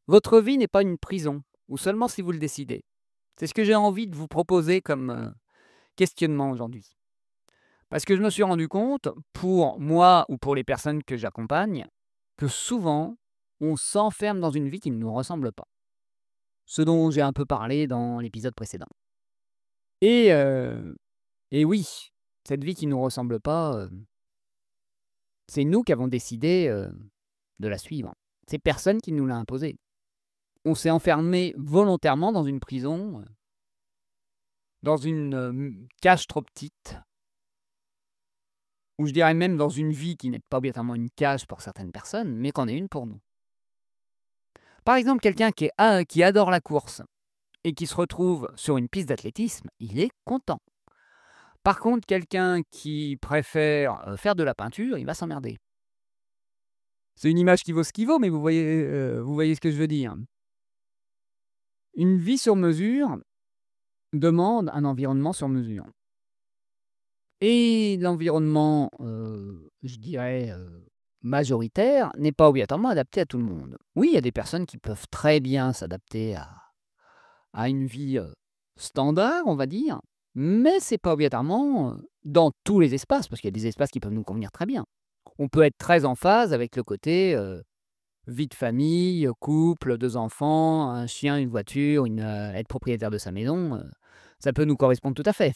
Votre vie n'est pas une prison, ou seulement si vous le décidez. C'est ce que j'ai envie de vous proposer comme, questionnement aujourd'hui. Parce que je me suis rendu compte, pour moi ou pour les personnes que j'accompagne, que souvent, on s'enferme dans une vie qui ne nous ressemble pas. Ce dont j'ai un peu parlé dans l'épisode précédent. Et heu et oui, cette vie qui ne nous ressemble pas, c'est nous qui avons décidé, de la suivre. C'est personne qui nous l'a imposée. On s'est enfermé volontairement dans une prison, dans une, cage trop petite, ou je dirais même dans une vie qui n'est pas obligatoirement une cage pour certaines personnes, mais qu'en est une pour nous. Par exemple, quelqu'un qui adore la course et qui se retrouve sur une piste d'athlétisme, il est content. Par contre, quelqu'un qui préfère, faire de la peinture, il va s'emmerder. C'est une image qui vaut ce qui vaut, mais vous voyez ce que je veux dire. Une vie sur mesure demande un environnement sur mesure. Et l'environnement, je dirais, majoritaire n'est pas obligatoirement adapté à tout le monde. Oui, il y a des personnes qui peuvent très bien s'adapter à une vie, standard, on va dire, mais c'est pas obligatoirement, dans tous les espaces, parce qu'il y a des espaces qui peuvent nous convenir très bien. On peut être très en phase avec le côté, vie de famille, couple, 2 enfants, un chien, une voiture, être propriétaire de sa maison, ça peut nous correspondre tout à fait.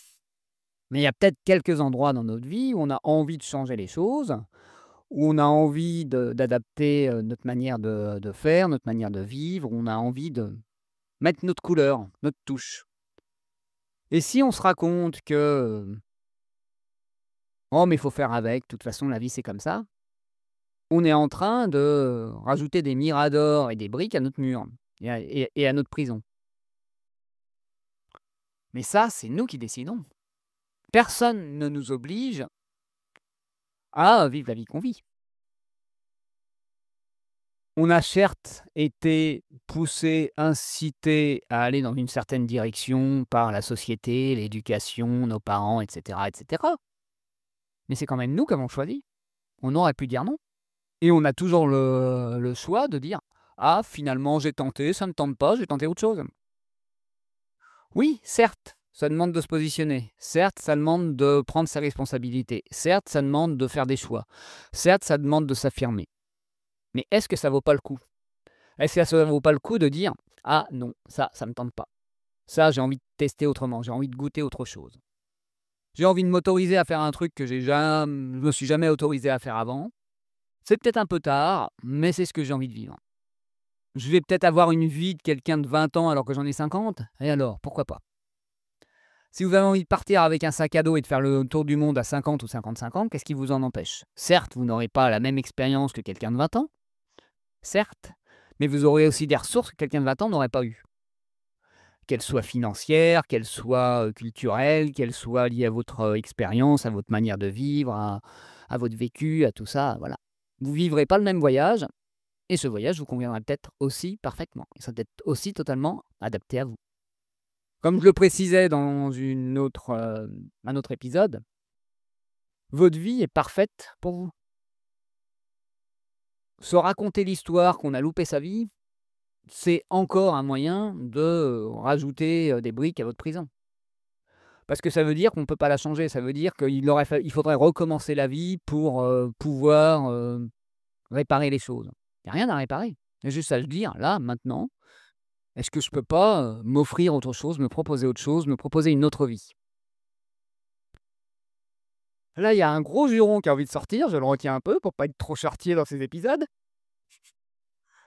Mais il y a peut-être quelques endroits dans notre vie où on a envie de changer les choses, où on a envie d'adapter, notre manière de faire, notre manière de vivre, où on a envie de mettre notre couleur, notre touche. Et si on se raconte que, «Oh mais il faut faire avec, de toute façon la vie c'est comme ça», on est en train de rajouter des miradors et des briques à notre mur et à notre prison. Mais ça, c'est nous qui décidons. Personne ne nous oblige à vivre la vie qu'on vit. On a certes été poussé, incité à aller dans une certaine direction par la société, l'éducation, nos parents, et cetera. Mais c'est quand même nous qui avons choisi. On aurait pu dire non. Et on a toujours le choix de dire: «Ah finalement j'ai tenté, ça ne tente pas, j'ai tenté autre chose». Oui, certes, ça demande de se positionner. Certes, ça demande de prendre ses responsabilités. Certes, ça demande de faire des choix. Certes, ça demande de s'affirmer. Mais est-ce que ça vaut pas le coup? Est-ce que ça vaut pas le coup de dire: «Ah non, ça me tente pas. Ça, j'ai envie de tester autrement, j'ai envie de goûter autre chose. J'ai envie de m'autoriser à faire un truc que je me suis jamais autorisé à faire avant. C'est peut-être un peu tard, mais c'est ce que j'ai envie de vivre. Je vais peut-être avoir une vie de quelqu'un de 20 ans alors que j'en ai 50, et alors, pourquoi pas?» Si vous avez envie de partir avec un sac à dos et de faire le tour du monde à 50 ou 55 ans, qu'est-ce qui vous en empêche? Certes, vous n'aurez pas la même expérience que quelqu'un de 20 ans, certes, mais vous aurez aussi des ressources que quelqu'un de 20 ans n'aurait pas eues. Qu'elles soient financières, qu'elles soient, culturelles, qu'elles soient liées à votre, expérience, à votre manière de vivre, à votre vécu, à tout ça, voilà. Vous vivrez pas le même voyage et ce voyage vous conviendra peut-être aussi parfaitement. Il sera peut-être aussi totalement adapté à vous. Comme je le précisais dans un autre épisode, votre vie est parfaite pour vous. Se raconter l'histoire qu'on a loupé sa vie, c'est encore un moyen de rajouter, des briques à votre prison. Parce que ça veut dire qu'on ne peut pas la changer, ça veut dire il faudrait recommencer la vie pour, pouvoir, réparer les choses. Il y a rien à réparer. Il y a juste à se dire: «Là, maintenant, est-ce que je peux pas, m'offrir autre chose, me proposer autre chose, me proposer une autre vie?» Là, il y a un gros juron qui a envie de sortir, je le retiens un peu pour pas être trop charretier dans ces épisodes.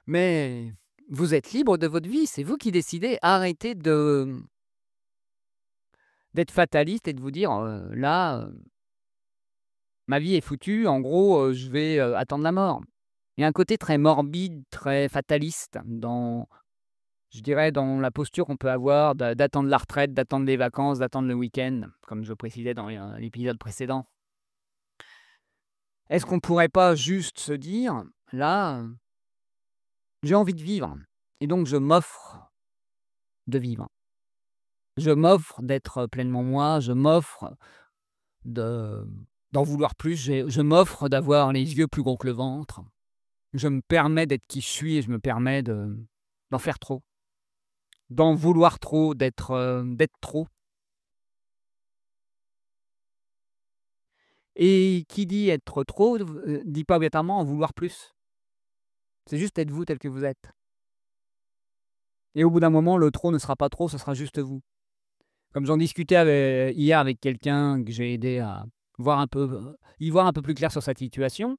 Mais vous êtes libre de votre vie, c'est vous qui décidez. Arrêtez d'être fataliste et de vous dire, «Là, ma vie est foutue, en gros, je vais, attendre la mort». Il y a un côté très morbide, très fataliste dans je dirais, dans la posture qu'on peut avoir d'attendre la retraite, d'attendre les vacances, d'attendre le week-end, comme je précisais dans, l'épisode précédent. Est-ce qu'on pourrait pas juste se dire: «Là, j'ai envie de vivre et donc je m'offre de vivre. Je m'offre d'être pleinement moi, je m'offre de d'en vouloir plus, je m'offre d'avoir les yeux plus gros que le ventre. Je me permets d'être qui je suis et je me permets de d'en faire trop, d'en vouloir trop, d'être trop. Et qui dit être trop, dit pas obligatoirement en vouloir plus. C'est juste être vous tel que vous êtes. Et au bout d'un moment, le trop ne sera pas trop, ce sera juste vous. Comme j'en discutais hier avec quelqu'un que j'ai aidé à y voir un peu plus clair sur sa situation,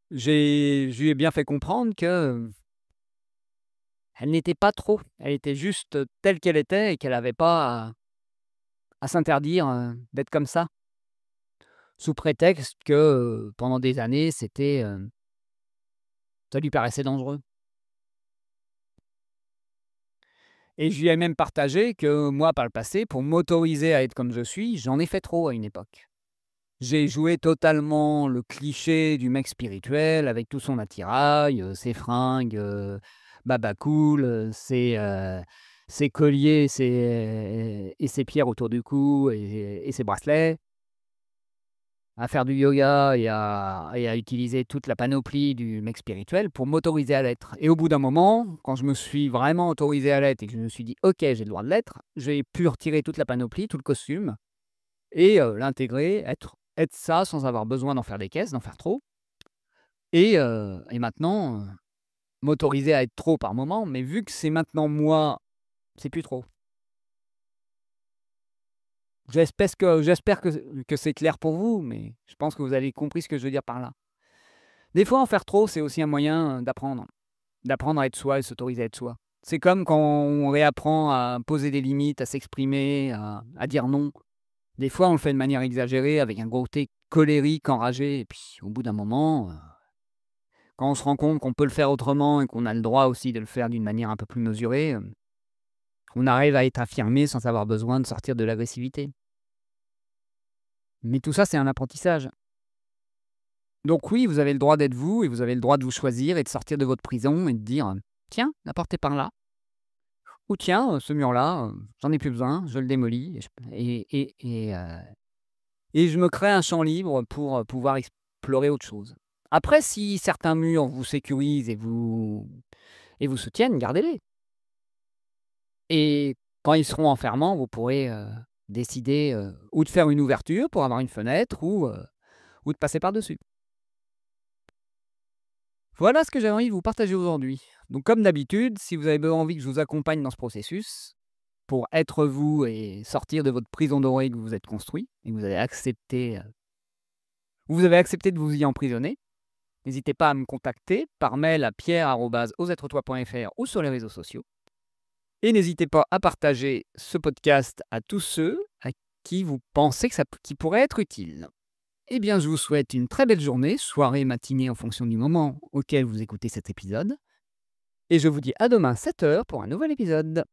je lui ai bien fait comprendre que, elle n'était pas trop. Elle était juste telle qu'elle était et qu'elle avait pas à s'interdire, d'être comme ça. Sous prétexte que, pendant des années, ça lui paraissait dangereux. Et je lui ai même partagé que moi, par le passé, pour m'autoriser à être comme je suis, j'en ai fait trop à une époque. J'ai joué totalement le cliché du mec spirituel avec tout son attirail, ses fringues, baba cool, ses colliers, ses pierres autour du cou et ses bracelets. À faire du yoga et à utiliser toute la panoplie du mec spirituel pour m'autoriser à l'être. Et au bout d'un moment, quand je me suis vraiment autorisé à l'être et que je me suis dit: «OK, j'ai le droit de l'être», j'ai pu retirer toute la panoplie, tout le costume et l'intégrer, être ça sans avoir besoin d'en faire des caisses, d'en faire trop et maintenant, m'autoriser à être trop par moment, mais vu que c'est maintenant moi, c'est plus trop. J'espère que c'est clair pour vous, mais je pense que vous avez compris ce que je veux dire par là. Des fois, en faire trop, c'est aussi un moyen, d'apprendre à être soi et s'autoriser à être soi. C'est comme quand on réapprend à poser des limites, à s'exprimer, à dire non. Des fois, on le fait de manière exagérée, avec un côté colérique, enragé et puis au bout d'un moment, quand on se rend compte qu'on peut le faire autrement et qu'on a le droit aussi de le faire d'une manière un peu plus mesurée, on arrive à être affirmé sans avoir besoin de sortir de l'agressivité. Mais tout ça, c'est un apprentissage. Donc oui, vous avez le droit d'être vous et vous avez le droit de vous choisir et de sortir de votre prison et de dire: «Tiens, la porte est par là» ou «Tiens, ce mur-là, j'en ai plus besoin, je le démolis et je me crée un champ libre pour, pouvoir explorer autre chose». Après si certains murs vous sécurisent et vous soutiennent, gardez-les et quand ils seront enfermants, vous pourrez, décider, ou de faire une ouverture pour avoir une fenêtre ou de passer par-dessus. Voilà ce que j'avais envie de vous partager aujourd'hui. Donc comme d'habitude, si vous avez envie que je vous accompagne dans ce processus, pour être vous et sortir de votre prison dorée que vous vous êtes construit et que vous avez accepté de vous y emprisonner, n'hésitez pas à me contacter par mail à pierre@osetretoi.fr ou sur les réseaux sociaux. Et n'hésitez pas à partager ce podcast à tous ceux à qui vous pensez qui pourrait être utile. Eh bien, je vous souhaite une très belle journée, soirée, matinée en fonction du moment auquel vous écoutez cet épisode. Et je vous dis à demain 7h pour un nouvel épisode.